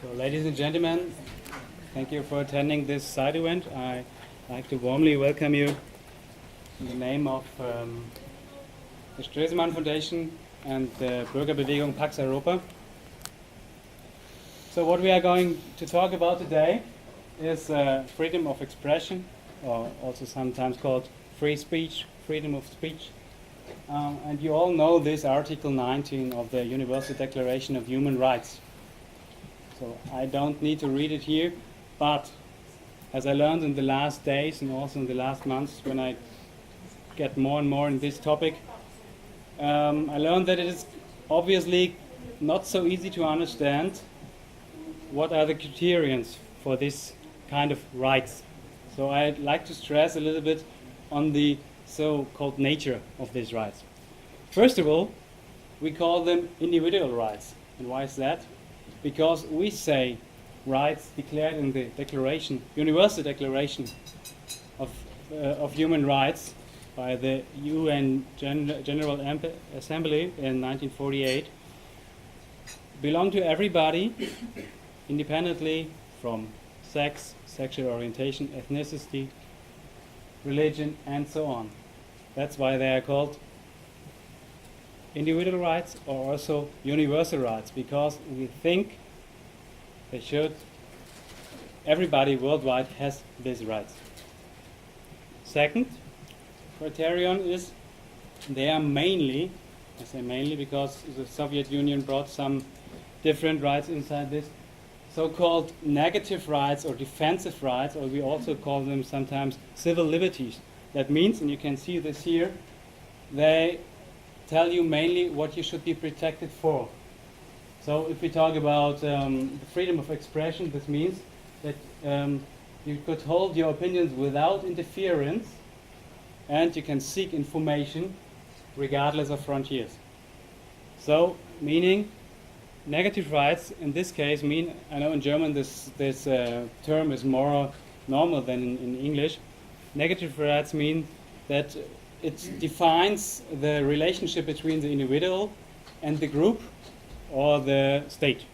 So, ladies and gentlemen, thank you for attending this side event. I'd like to warmly welcome you in the name of the Stresemann Foundation and the Bürgerbewegung Pax Europa. So what we are going to talk about today is freedom of expression, or also sometimes called free speech, freedom of speech. And you all know this Article 19 of the Universal Declaration of Human Rights. So I don't need to read it here, but as I learned in the last days and also in the last months when I get more and more in this topic, I learned that it is obviously not so easy to understand what are the criterions for this kind of rights. So I'd like to stress a little bit on the so-called nature of these rights. First of all, we call them individual rights. And why is that? Because we say rights declared in the Declaration, Universal Declaration of Human Rights by the UN General Assembly in 1948 belong to everybody independently from sex, sexual orientation, ethnicity, religion, and so on. That's why they are called individual rights or also universal rights, because we think they should, everybody worldwide has these rights. Second criterion is they are mainly, I say mainly because the Soviet Union brought some different rights inside this, so-called negative rights or defensive rights, or we also call them sometimes civil liberties. That means, and you can see this here, they tell you mainly what you should be protected for. So if we talk about the freedom of expression, this means that you could hold your opinions without interference and you can seek information regardless of frontiers. So, meaning negative rights in this case mean, I know in German this term is more normal than in English. Negative rights mean that it defines the relationship between the individual and the group or the state.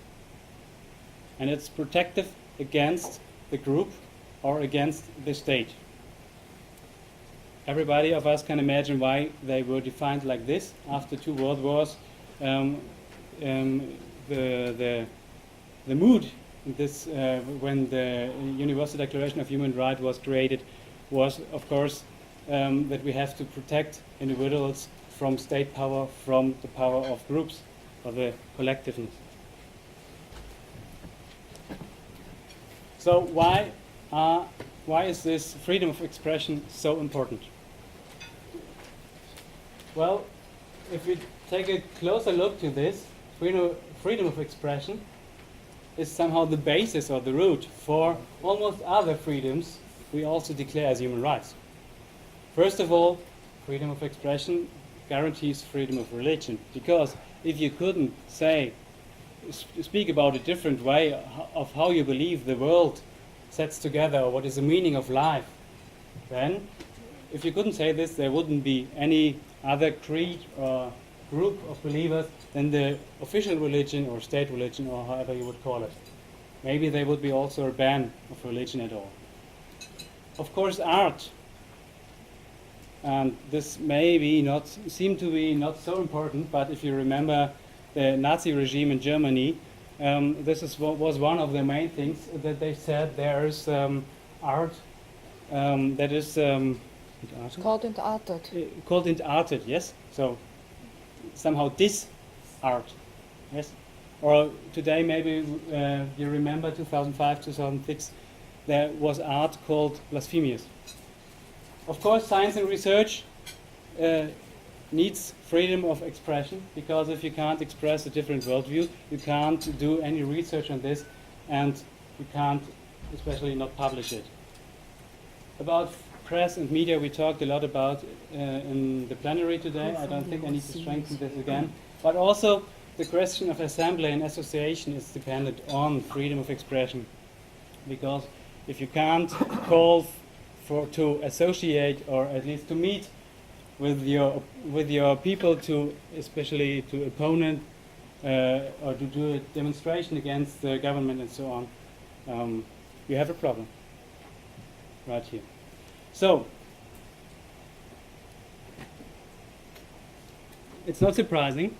And it's protective against the group or against the state. Everybody of us can imagine why they were defined like this after 2 world wars. The mood in this, when the Universal Declaration of Human Rights was created was, of course, that we have to protect individuals from state power, from the power of groups, or the collectiveness. So why is this freedom of expression so important? Well, if we take a closer look to this, freedom of expression is somehow the basis or the root for almost other freedoms we also declare as human rights. First of all, freedom of expression guarantees freedom of religion, because if you couldn't speak about a different way of how you believe the world sets together or what is the meaning of life, then if you couldn't say this, there wouldn't be any other creed or group of believers than the official religion or state religion or however you would call it. Maybe there would be also a ban of religion at all. Of course, art, and this may seem to be not so important, but if you remember the Nazi regime in Germany, this was one of the main things that they said. There is art that is called entartet. Called entartet, yes. So somehow this art, yes. Or today maybe you remember 2005, 2006, there was art called blasphemous. Of course, science and research needs freedom of expression, because if you can't express a different worldview, you can't do any research on this, and you can't especially not publish it. About press and media we talked a lot about in the plenary today. I don't think I need to strengthen this again. But also the question of assembly and association is dependent on freedom of expression, because if you can't call to associate or at least to meet with your people, especially to opponent or to do a demonstration against the government and so on, you have a problem right here. So it's not surprising.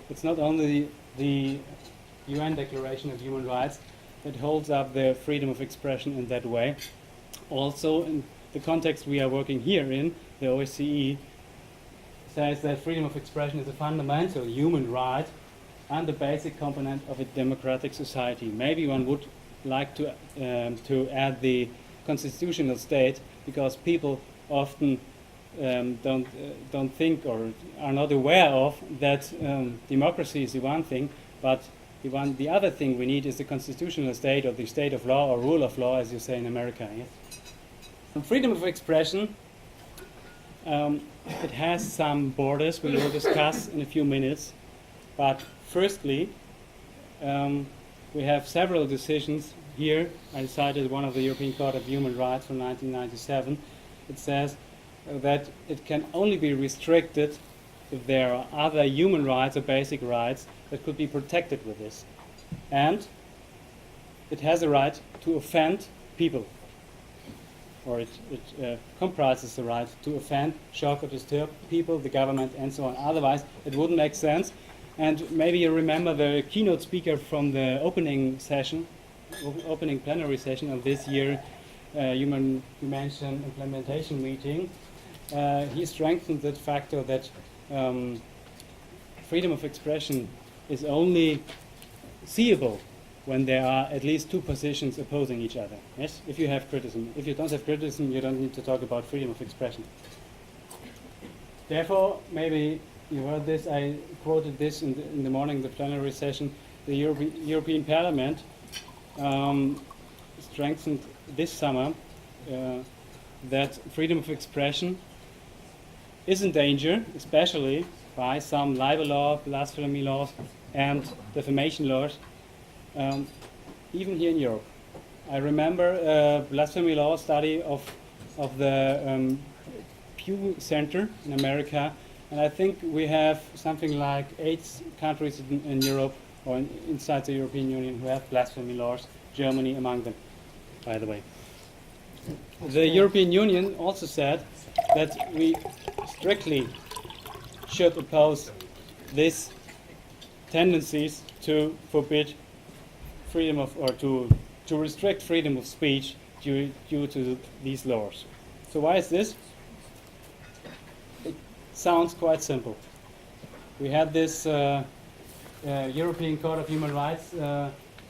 It's not only the UN Declaration of Human Rights that holds up the freedom of expression in that way. Also, in the context we are working here in, the OSCE says that freedom of expression is a fundamental human right and the basic component of a democratic society. Maybe one would like to add the constitutional state, because people often don't think or are not aware of that democracy is the one thing, but the other thing we need is the constitutional state, or the state of law, or rule of law, as you say in America. Yes? And freedom of expression, it has some borders we will discuss in a few minutes. But firstly, we have several decisions here. I cited one of the European Court of Human Rights from 1997. It says that it can only be restricted if there are other human rights or basic rights that could be protected with this. And it has a right to offend people, or it comprises the right to offend, shock or disturb people, the government, and so on. Otherwise, it wouldn't make sense. And maybe you remember the keynote speaker from the opening plenary session of this year, Human Dimension Implementation Meeting. He strengthened that factor that freedom of expression is only seeable when there are at least two positions opposing each other. Yes, if you have criticism. If you don't have criticism, you don't need to talk about freedom of expression. Therefore, maybe you heard this. I quoted this in the morning, the plenary session. The European Parliament strengthened this summer that freedom of expression is in danger, especially by some libel law, blasphemy laws, and defamation laws, even here in Europe. I remember a blasphemy law study of the Pew Center in America, and I think we have something like 8 countries in Europe, or inside the European Union, who have blasphemy laws, Germany among them, by the way. The European Union also said that we strictly should oppose these tendencies to forbid freedom of, or to restrict freedom of speech due to these laws. So why is this? It sounds quite simple. We had this European Court of Human Rights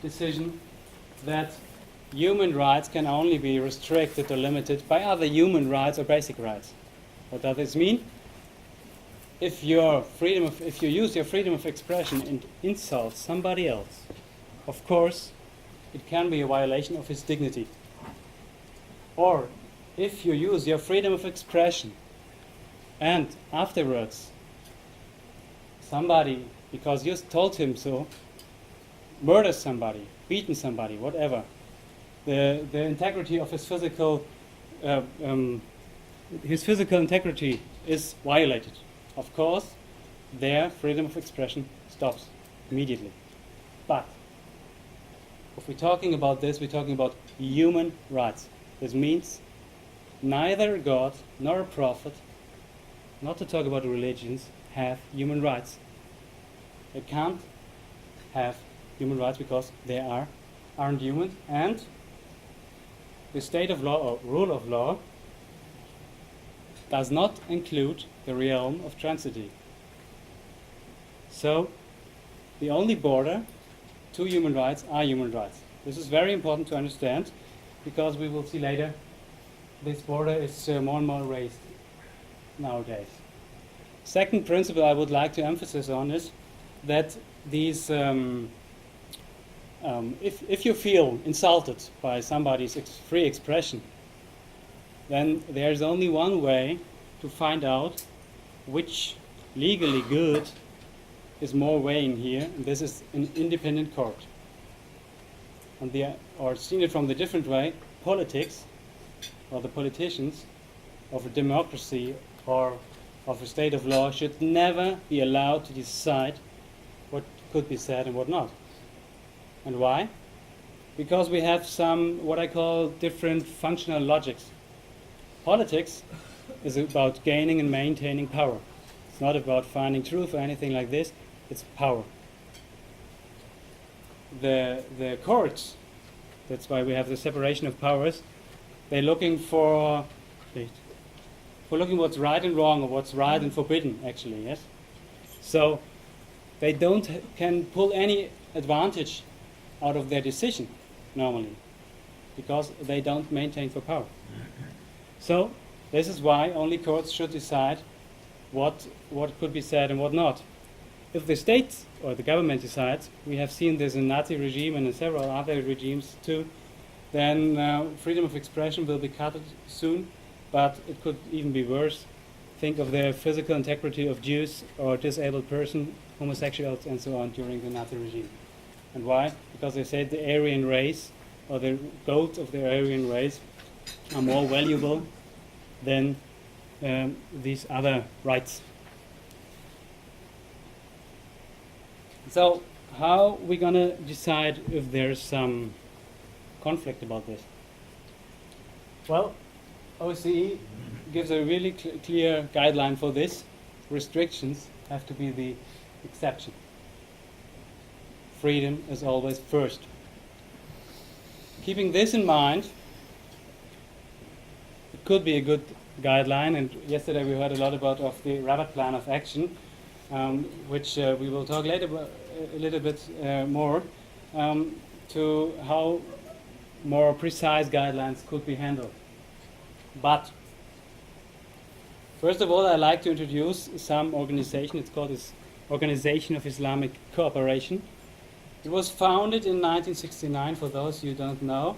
decision that human rights can only be restricted or limited by other human rights or basic rights. What does this mean? If you use your freedom of expression and insult somebody else, of course, it can be a violation of his dignity. Or if you use your freedom of expression and afterwards somebody, because you told him so, murders somebody, beaten somebody, whatever, the integrity of his physical integrity is violated. Of course, their freedom of expression stops immediately. But if we're talking about this, we're talking about human rights. This means neither God nor a prophet, not to talk about religions, have human rights. They can't have human rights because they aren't human, and the state of law or rule of law does not include the realm of transitivity. So the only border to human rights are human rights. This is very important to understand, because we will see later this border is more and more raised nowadays. Second principle I would like to emphasize on is that these if you feel insulted by somebody's free expression, then there's only one way to find out which legally good is more weighing here, and this is an independent court. Or seen it from the different way, politics, or the politicians of a democracy or of a state of law should never be allowed to decide what could be said and what not. And why? Because we have some, what I call, different functional logics. Politics is about gaining and maintaining power. It's not about finding truth or anything like this. It's power. The courts, that's why we have the separation of powers, they're looking for looking what's right and wrong, or what's right and forbidden, actually, yes? So they can pull any advantage out of their decision, normally, because they don't maintain for power. So this is why only courts should decide what could be said and what not. If the state or the government decides, we have seen this in Nazi regime and in several other regimes too, then freedom of expression will be cut soon, but it could even be worse. Think of the physical integrity of Jews or disabled person, homosexuals and so on during the Nazi regime. And why? Because they said the Aryan race, or the goats of the Aryan race, are more valuable than these other rights. So how are we going to decide if there's some conflict about this? Well, OSCE gives a really clear guideline for this. Restrictions have to be the exception. Freedom is always first. Keeping this in mind, it could be a good guideline, and yesterday we heard a lot about of the Rabat Plan of Action, which we will talk later a little bit more, to how more precise guidelines could be handled. But first of all, I'd like to introduce some organization. It's called this Organization of Islamic Cooperation. It was founded in 1969, for those you don't know,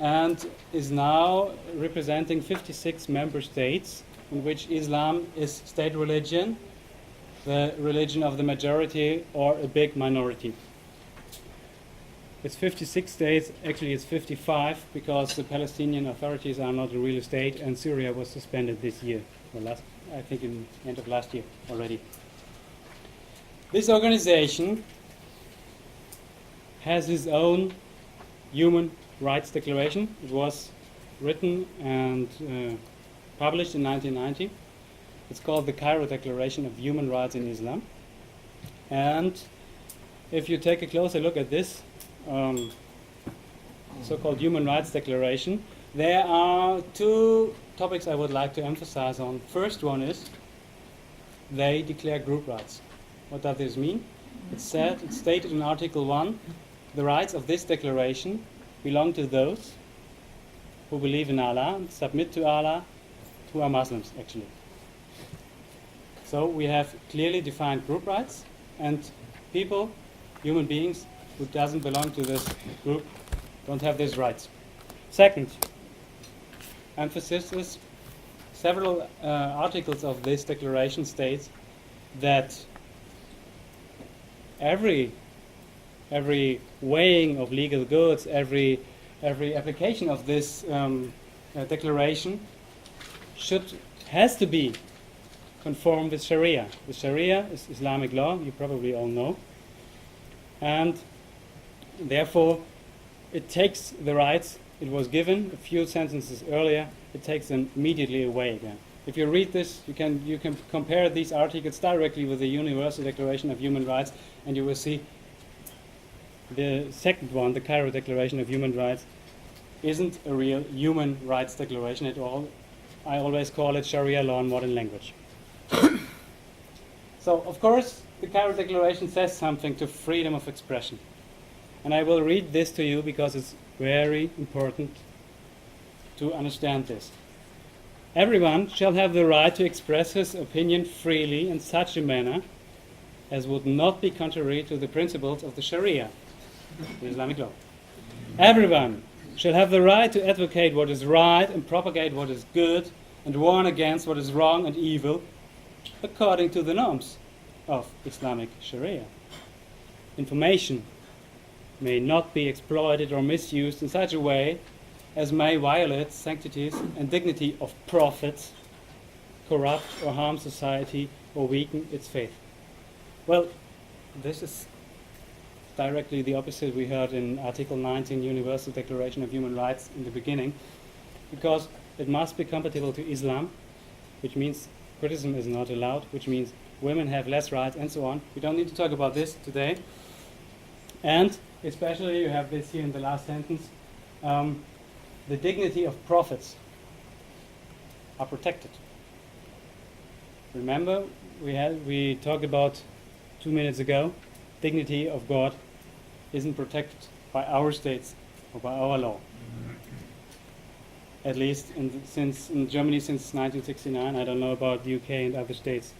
and is now representing 56 member states in which Islam is state religion, the religion of the majority or a big minority. It's 56 states, actually it's 55, because the Palestinian authorities are not a real state, and Syria was suspended this year, or I think in the end of last year already. This organization has its own human rights declaration. It was written and published in 1990. It's called the Cairo Declaration of Human Rights in Islam. And if you take a closer look at this so-called Human Rights Declaration, there are two topics I would like to emphasize on. First one is they declare group rights. What does this mean? It's stated in Article 1, the rights of this declaration belong to those who believe in Allah and submit to Allah, who are Muslims, actually. So we have clearly defined group rights, and people, human beings, who doesn't belong to this group don't have these rights. Second, emphasis is several articles of this declaration states that every weighing of legal goods, every application of this declaration has to be conformed with Sharia. The Sharia is Islamic law, you probably all know, and therefore it takes the rights it was given a few sentences earlier, it takes them immediately away again. If you read this, you can compare these articles directly with the Universal Declaration of Human Rights, and you will see the second one, the Cairo Declaration of Human Rights, isn't a real human rights declaration at all. I always call it Sharia law in modern language. So, of course, the Cairo Declaration says something to freedom of expression. And I will read this to you because it's very important to understand this. Everyone shall have the right to express his opinion freely in such a manner as would not be contrary to the principles of the Sharia, the Islamic law. Everyone shall have the right to advocate what is right and propagate what is good and warn against what is wrong and evil according to the norms of Islamic Sharia. Information may not be exploited or misused in such a way as may violate sanctities and dignity of prophets, corrupt or harm society, or weaken its faith. Well, this is directly the opposite we heard in Article 19 Universal Declaration of Human Rights in the beginning, because it must be compatible to Islam, which means criticism is not allowed, which means women have less rights, and so on. We don't need to talk about this today. And especially, you have this here in the last sentence, the dignity of prophets are protected. Remember, we talked about 2 minutes ago, dignity of God isn't protected by our states or by our law. At least in Germany since 1969. I don't know about the UK and other states.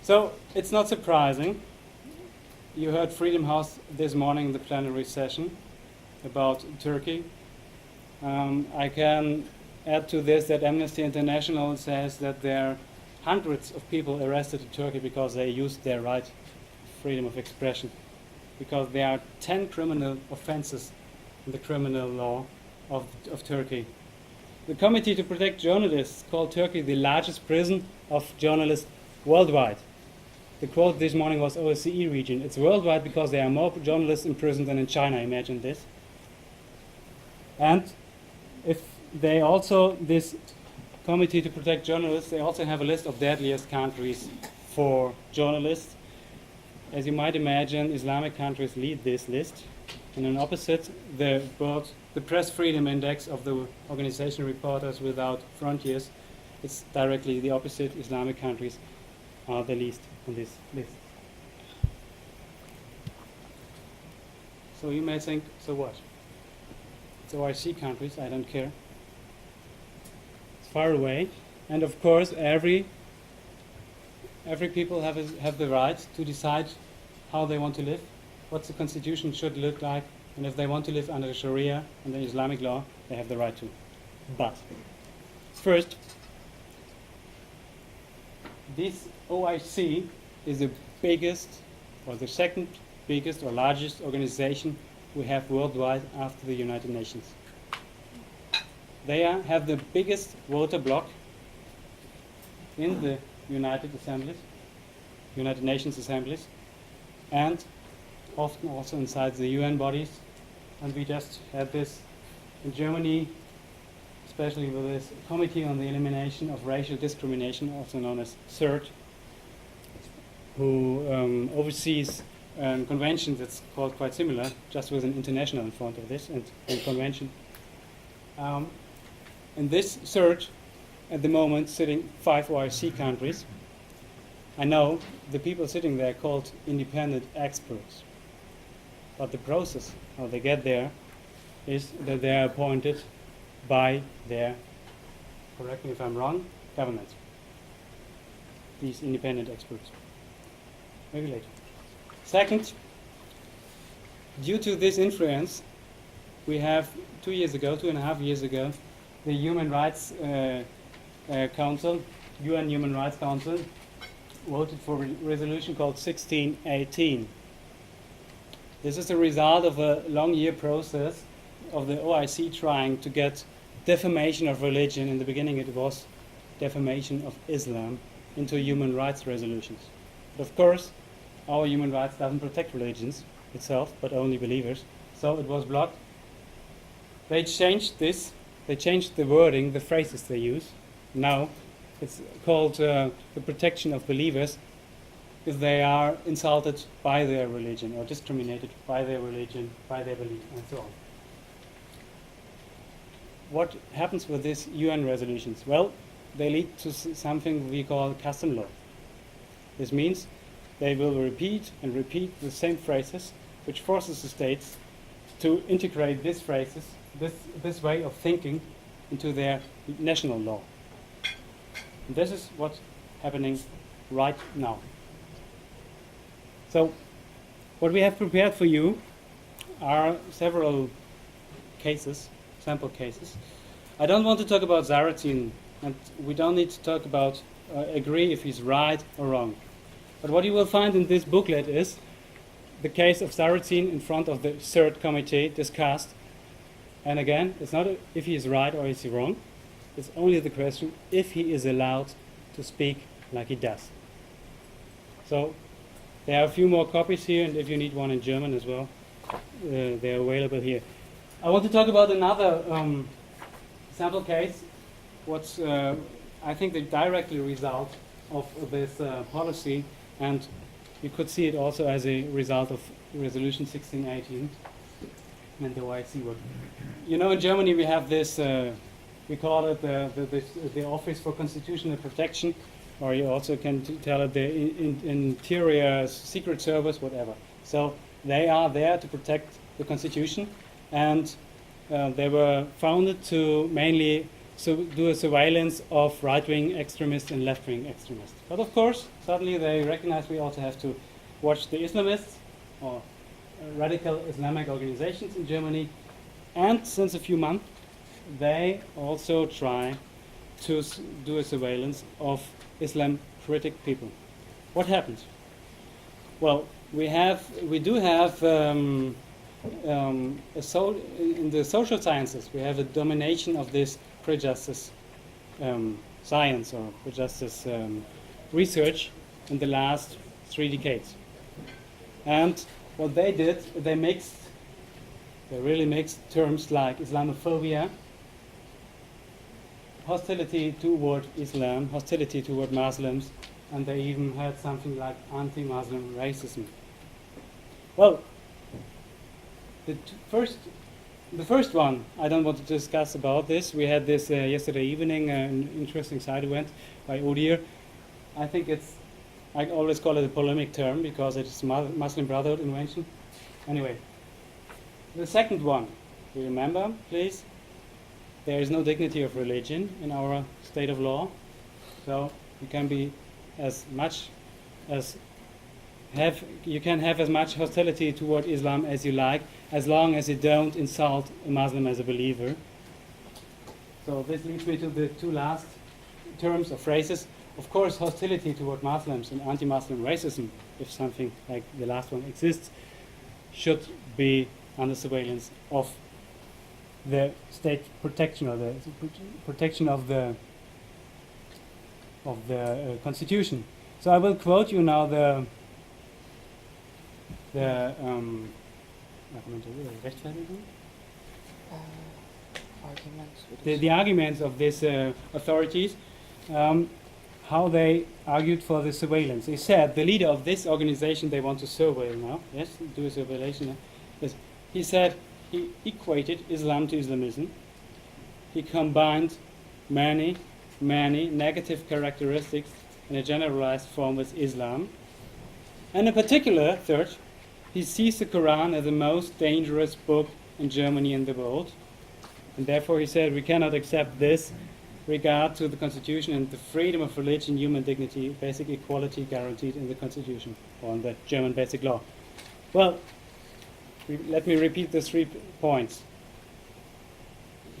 So it's not surprising. You heard Freedom House this morning in the plenary session about Turkey. I can add to this that Amnesty International says that there are hundreds of people arrested in Turkey because they used their right, freedom of expression, because there are 10 criminal offenses in the criminal law of Turkey. The Committee to Protect Journalists called Turkey the largest prison of journalists worldwide. The quote this morning was OSCE region. It's worldwide because there are more journalists in prison than in China. Imagine this. And if they also, this Committee to Protect Journalists, they also have a list of deadliest countries for journalists. As you might imagine, Islamic countries lead this list. And on opposite, the Press Freedom Index of the organization Reporters Without Frontiers, it's directly the opposite. Islamic countries are the least on this list. So you may think, so what? It's OIC countries, I don't care. It's far away. And of course, every people have the right to decide how they want to live, what the constitution should look like, and if they want to live under the Sharia and the Islamic law, they have the right to. But first, this OIC is the biggest, or the second biggest or largest organization we have worldwide after the United Nations. They have the biggest voter bloc in the United Nations assemblies, and often also inside the UN bodies. And we just had this in Germany, especially with this Committee on the Elimination of Racial Discrimination, also known as CERT, who oversees a convention that's called quite similar, just with an international in front of this, and convention. In this CERT, at the moment, sitting 5 OIC countries. I know the people sitting there are called independent experts. But the process, how they get there, is that they are appointed by their, correct me if I'm wrong, governments. These independent experts. Maybe later. Second, due to this influence, we have 2.5 years ago, the Human Rights Council, UN Human Rights Council, voted for a resolution called 1618. This is the result of a long year process of the OIC trying to get defamation of religion. In the beginning it was defamation of Islam into human rights resolutions. But of course, our human rights doesn't protect religions itself, but only believers. So it was blocked. They changed this. They changed the wording, the phrases they use. Now it's called the protection of believers if they are insulted by their religion or discriminated by their religion, by their belief, and so on. What happens with these UN resolutions? Well, they lead to something we call custom law. This means they will repeat and repeat the same phrases, which forces the states to integrate these phrases, this way of thinking, into their national law. And this is what's happening right now. So, what we have prepared for you are several cases, sample cases. I don't want to talk about Sarrazin, and we don't need to talk about, agree if he's right or wrong. But what you will find in this booklet is the case of Sarrazin in front of the third committee discussed. And again, it's not if he is right or is he wrong. It's only the question if he is allowed to speak like he does. So There are a few more copies here, and if you need one in German as well, they're available here. I want to talk about another sample case. What's I think the directly result of this policy, and you could see it also as a result of Resolution 1618 and the OSCE work. You know, in Germany we have this, we call it the Office for Constitutional Protection, or you also can tell it the Interior Secret Service, whatever. So they are there to protect the Constitution, and they were founded to mainly do a surveillance of right-wing extremists and left-wing extremists. But of course, suddenly they recognize we also have to watch the Islamists, or radical Islamic organizations in Germany, and since a few months they also try to do a surveillance of Islam critic people. What happens? Well, we do have in the social sciences we have a domination of this pre-justice science or pre-justice research in the last 3 decades. And what they did, they really mixed terms like Islamophobia, hostility toward Islam, hostility toward Muslims, and they even had something like anti-Muslim racism. Well, the first one, I don't want to discuss about this. We had this yesterday evening, an interesting side event by ODIHR. I think I always call it a polemic term because it's Muslim Brotherhood invention. Anyway, the second one, you remember, please? There is no dignity of religion in our state of law, so you can be you can have as much hostility toward Islam as you like, as long as you don't insult a Muslim as a believer. So this leads me to the 2 last terms or phrases. Of course, hostility toward Muslims and anti-Muslim racism, if something like the last one exists, should be under surveillance of the state protection or the protection of the Constitution. So I will quote you now the arguments of these authorities, how they argued for the surveillance. They said the leader of this organization they want to surveil now, yes, do a surveillance. Yes. He said he equated Islam to Islamism. He combined many negative characteristics in a generalized form with Islam. And in particular, third, he sees the Quran as the most dangerous book in Germany and the world. And therefore he said we cannot accept this regard to the Constitution and the freedom of religion, human dignity, basic equality guaranteed in the Constitution or in the German basic law. Well, let me repeat the 3 points.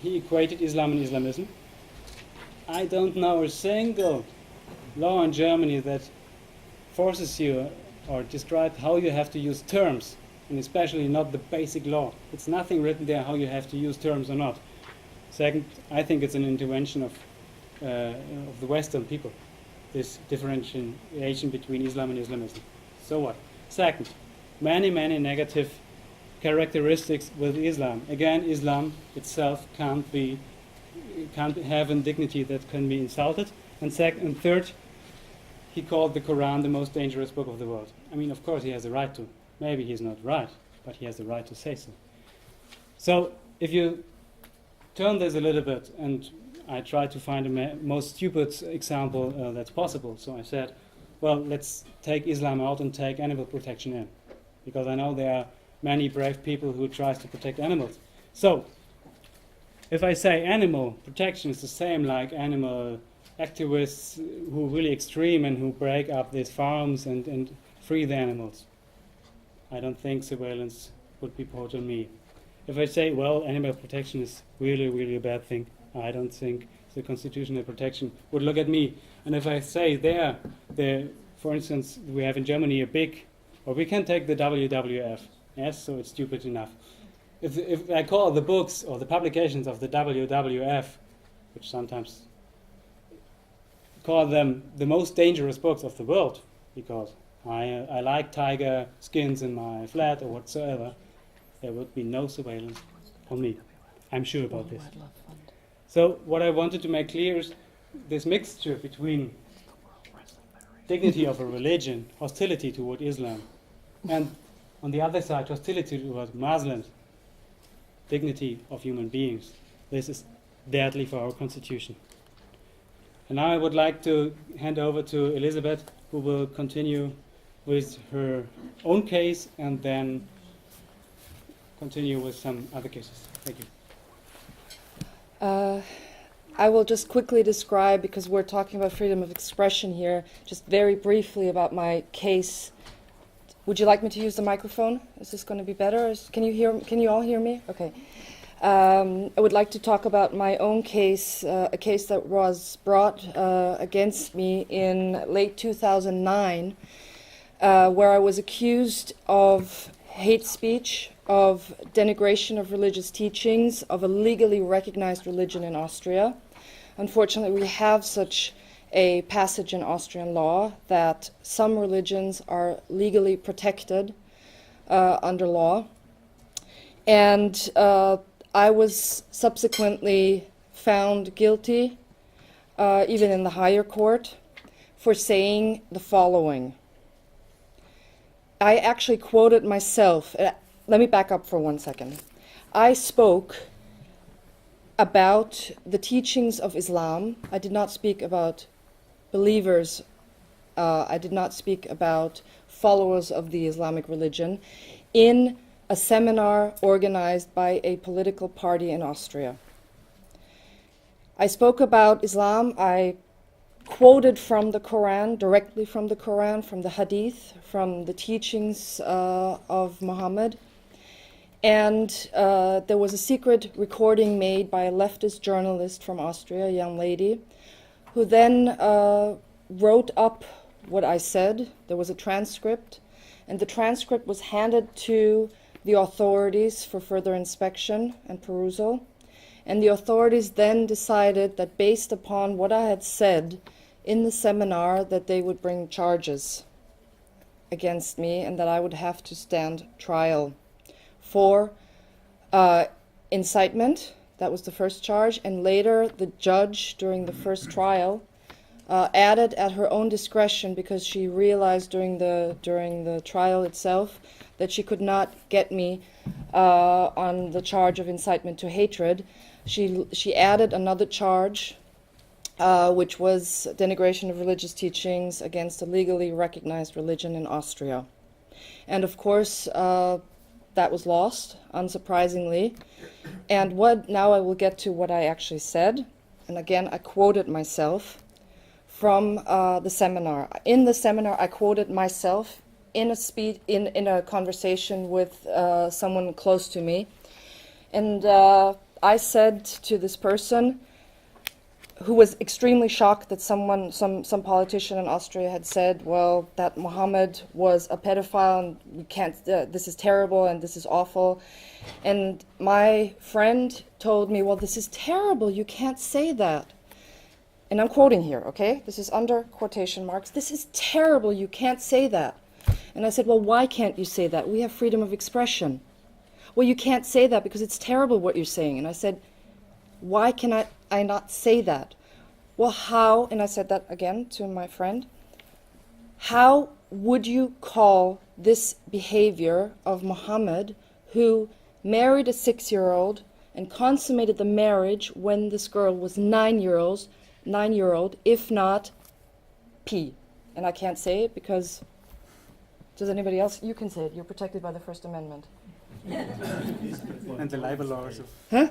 He equated Islam and Islamism. I don't know a single law in Germany that forces you or describes how you have to use terms, and especially not the basic law. It's nothing written there how you have to use terms or not. Second, I think it's an intervention of the Western people, this differentiation between Islam and Islamism. So what? Second, many negative characteristics with Islam. Again, Islam itself can't have a dignity that can be insulted. And third, he called the Quran the most dangerous book of the world. I mean, of course, he has the right to. Maybe he's not right, but he has the right to say so. So, if you turn this a little bit, and I tried to find the most stupid example that's possible. So I said, well, let's take Islam out and take animal protection in, because I know there are many brave people who try to protect animals. So, if I say animal protection is the same like animal activists who are really extreme and who break up these farms and free the animals, I don't think surveillance would be put on me. If I say, well, animal protection is really a bad thing, I don't think the constitutional protection would look at me. And if I say for instance, we have in Germany we can take the WWF, yes, so it's stupid enough. If I call the books or the publications of the WWF, which sometimes call them the most dangerous books of the world, because I like tiger skins in my flat or whatsoever, there would be no surveillance on me. I'm sure about this. So what I wanted to make clear is this mixture between dignity of a religion, hostility toward Islam, and on the other side, hostility toward Muslims, dignity of human beings. This is deadly for our constitution. And now I would like to hand over to Elizabeth, who will continue with her own case and then continue with some other cases. Thank you. I will just quickly describe, because we're talking about freedom of expression here, just very briefly about my case. Would you like me to use the microphone? Is this going to be better? Can you all hear me? Okay. I would like to talk about my own case, a case that was brought against me in late 2009, where I was accused of hate speech, of denigration of religious teachings, of a legally recognized religion in Austria. Unfortunately, we have such a passage in Austrian law that some religions are legally protected under law. And I was subsequently found guilty, even in the higher court, for saying the following. I actually quoted myself. Let me back up for 1 second. I spoke about the teachings of Islam. I did not speak about believers. I did not speak about followers of the Islamic religion in a seminar organized by a political party in Austria. I spoke about Islam. I quoted from the Quran, directly from the Quran, from the Hadith, from the teachings of Muhammad. And there was a secret recording made by a leftist journalist from Austria, a young lady, who then wrote up what I said. There was a transcript, and the transcript was handed to the authorities for further inspection and perusal. And the authorities then decided that based upon what I had said in the seminar, that they would bring charges against me and that I would have to stand trial for incitement. That was the first charge. And later, the judge, during the first trial, added at her own discretion, because she realized during the trial itself that she could not get me on the charge of incitement to hatred. She added another charge, which was denigration of religious teachings against a legally recognized religion in Austria. And of course, that was lost, unsurprisingly. And now I will get to what I actually said. And again, I quoted myself from the seminar. In the seminar, I quoted myself in a conversation with someone close to me. And I said to this person, who was extremely shocked that some politician in Austria had said, well, that Muhammad was a pedophile, and we can't, this is terrible and this is awful. And my friend told me, well, this is terrible, you can't say that. And I'm quoting here, okay? This is under quotation marks. This is terrible, you can't say that. And I said, well, why can't you say that? We have freedom of expression. Well, you can't say that because it's terrible what you're saying. And I said, why can I not say that? Well, how, and I said that again to my friend, how would you call this behavior of Muhammad, who married a 6-year-old and consummated the marriage when this girl was 9-year-old, if not P? And I can't say it because, does anybody else? You can say it. You're protected by the First Amendment. And the libel laws. Huh?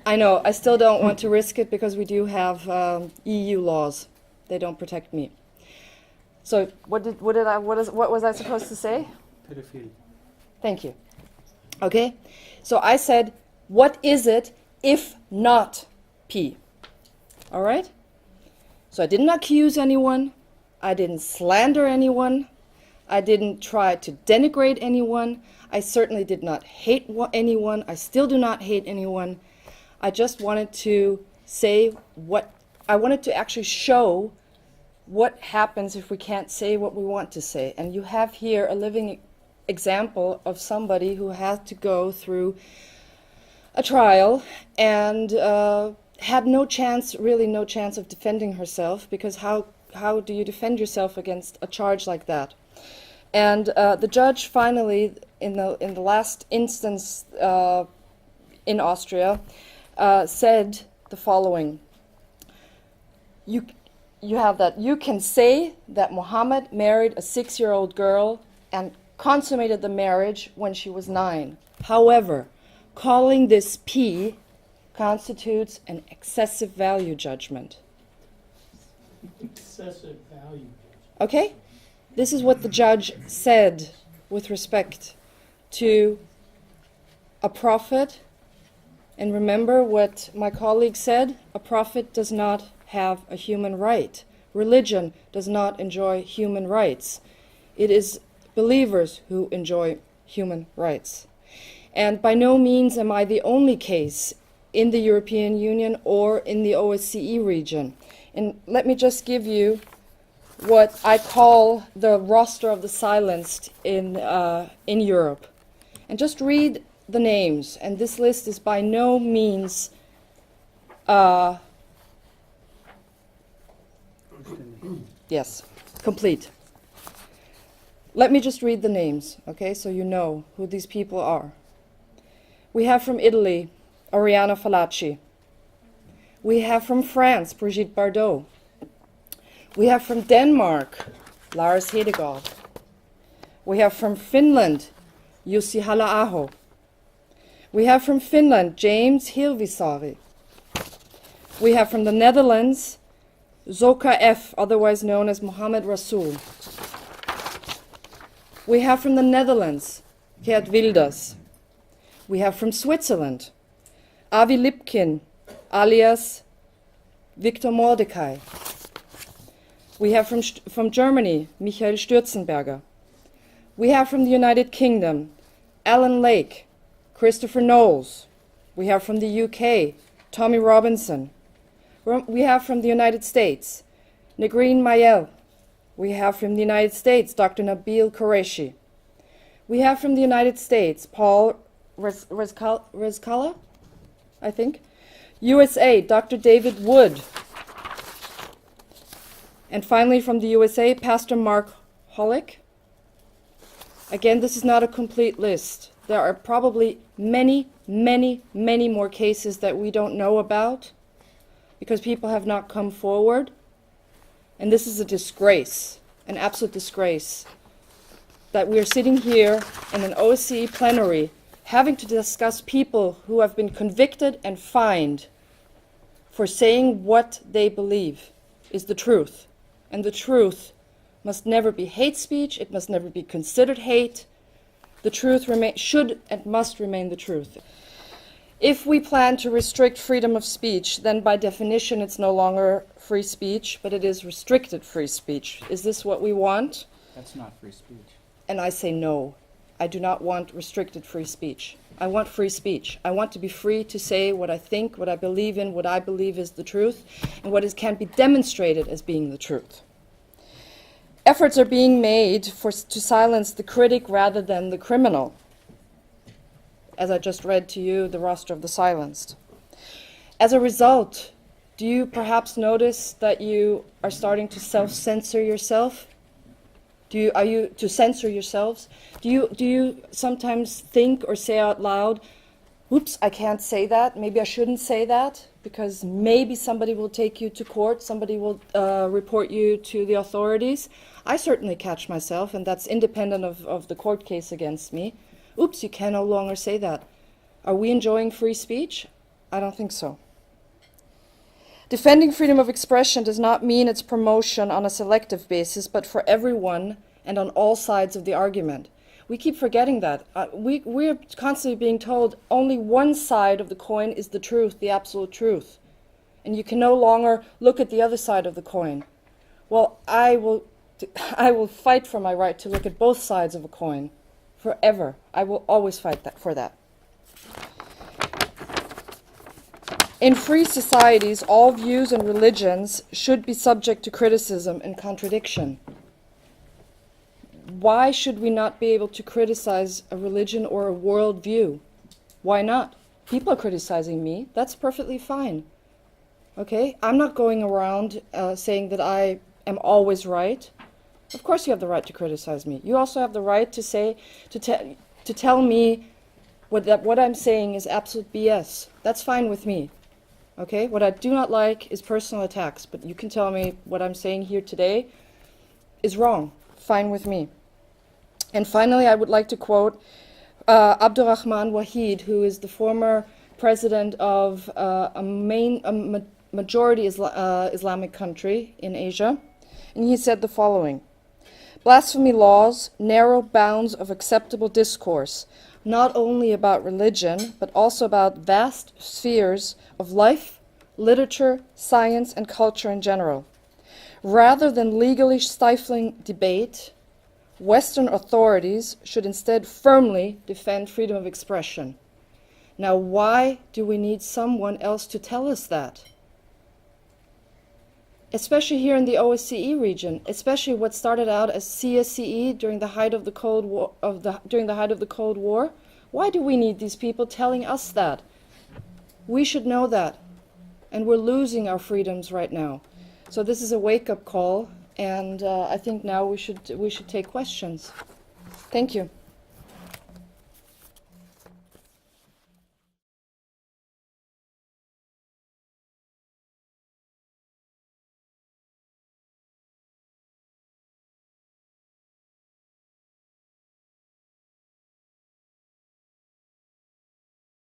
I know. I still don't want to risk it because we do have EU laws. They don't protect me. So what was I supposed to say? Pedophilia. Thank you. Okay. So I said, what is it if not P? All right. So I didn't accuse anyone. I didn't slander anyone. I didn't try to denigrate anyone. I certainly did not hate anyone. I still do not hate anyone. I just wanted to say what I wanted to actually show what happens if we can't say what we want to say. And you have here a living example of somebody who had to go through a trial and had no chance, really no chance of defending herself, because how do you defend yourself against a charge like that? And the judge finally, in the last instance in Austria, said the following: You have that. You can say that Muhammad married a 6-year-old girl and consummated the marriage when she was 9. However, calling this P constitutes an excessive value judgment. Excessive value. Okay? This is what the judge said with respect to a prophet. And remember what my colleague said: a prophet does not have a human right. Religion does not enjoy human rights. It is believers who enjoy human rights. And by no means am I the only case in the European Union or in the OSCE region. And let me just give you what I call the roster of the silenced in Europe. And just read the names. And this list is by no means yes, complete. Let me just read the names, okay, so you know who these people are. We have from Italy, Oriana Fallaci. We have from France, Brigitte Bardot. We have from Denmark, Lars Hedegaard. We have from Finland, Jussi Halla-aho. We have from Finland, James Hirvisaari. We have from the Netherlands, Zoka F., otherwise known as Mohammed Rasool. We have from the Netherlands, Geert Wilders. We have from Switzerland, Avi Lipkin, alias Viktor Mordecai. We have from Germany, Michael Stürzenberger. We have from the United Kingdom, Alan Lake, Christopher Knowles. We have from the UK, Tommy Robinson. We have from the United States, Negreen Mayel. We have from the United States, Dr. Nabil Qureshi. We have from the United States, Paul Rezkala, I think. USA, Dr. David Wood. And finally from the USA, Pastor Mark Hollick. Again, this is not a complete list. There are probably many, many, many more cases that we don't know about because people have not come forward. And this is a disgrace, an absolute disgrace, that we are sitting here in an OSCE plenary having to discuss people who have been convicted and fined for saying what they believe is the truth. And the truth must never be hate speech, it must never be considered hate. The truth should and must remain the truth. If we plan to restrict freedom of speech, then by definition it's no longer free speech, but it is restricted free speech. Is this what we want? That's not free speech. And I say no. I do not want restricted free speech. I want free speech. I want to be free to say what I think, what I believe in, what I believe is the truth, and what can be demonstrated as being the truth. Efforts are being made to silence the critic rather than the criminal. As I just read to you, the roster of the silenced. As a result, do you perhaps notice that you are starting to self-censor yourself? Are you to censor yourselves? Do you sometimes think or say out loud, "Oops, I can't say that. Maybe I shouldn't say that because maybe somebody will take you to court. Somebody will report you to the authorities." I certainly catch myself, and that's independent of the court case against me. Oops, you can no longer say that. Are we enjoying free speech? I don't think so. Defending freedom of expression does not mean its promotion on a selective basis, but for everyone and on all sides of the argument. We keep forgetting that. We're constantly being told only one side of the coin is the truth, the absolute truth. And you can no longer look at the other side of the coin. Well, I will fight for my right to look at both sides of a coin. Forever. I will always fight for that. In free societies, all views and religions should be subject to criticism and contradiction. Why should we not be able to criticize a religion or a worldview? Why not? People are criticizing me. That's perfectly fine. Okay? I'm not going around saying that I am always right. Of course you have the right to criticize me. You also have the right to say, to tell me what I'm saying is absolute BS. That's fine with me. Okay? What I do not like is personal attacks, but you can tell me what I'm saying here today is wrong. Fine with me. And finally, I would like to quote Abdurrahman Wahid, who is the former president of a majority Islamic country in Asia. And he said the following: blasphemy laws narrow bounds of acceptable discourse, not only about religion, but also about vast spheres of life, literature, science, and culture in general. Rather than legally stifling debate, Western authorities should instead firmly defend freedom of expression. Now, why do we need someone else to tell us that? Especially here in the OSCE region, especially what started out as CSCE during the height of the Cold War. Why do we need these people telling us that? We should know that, and we're losing our freedoms right now. So this is a wake-up call, and I think now we should take questions. Thank you.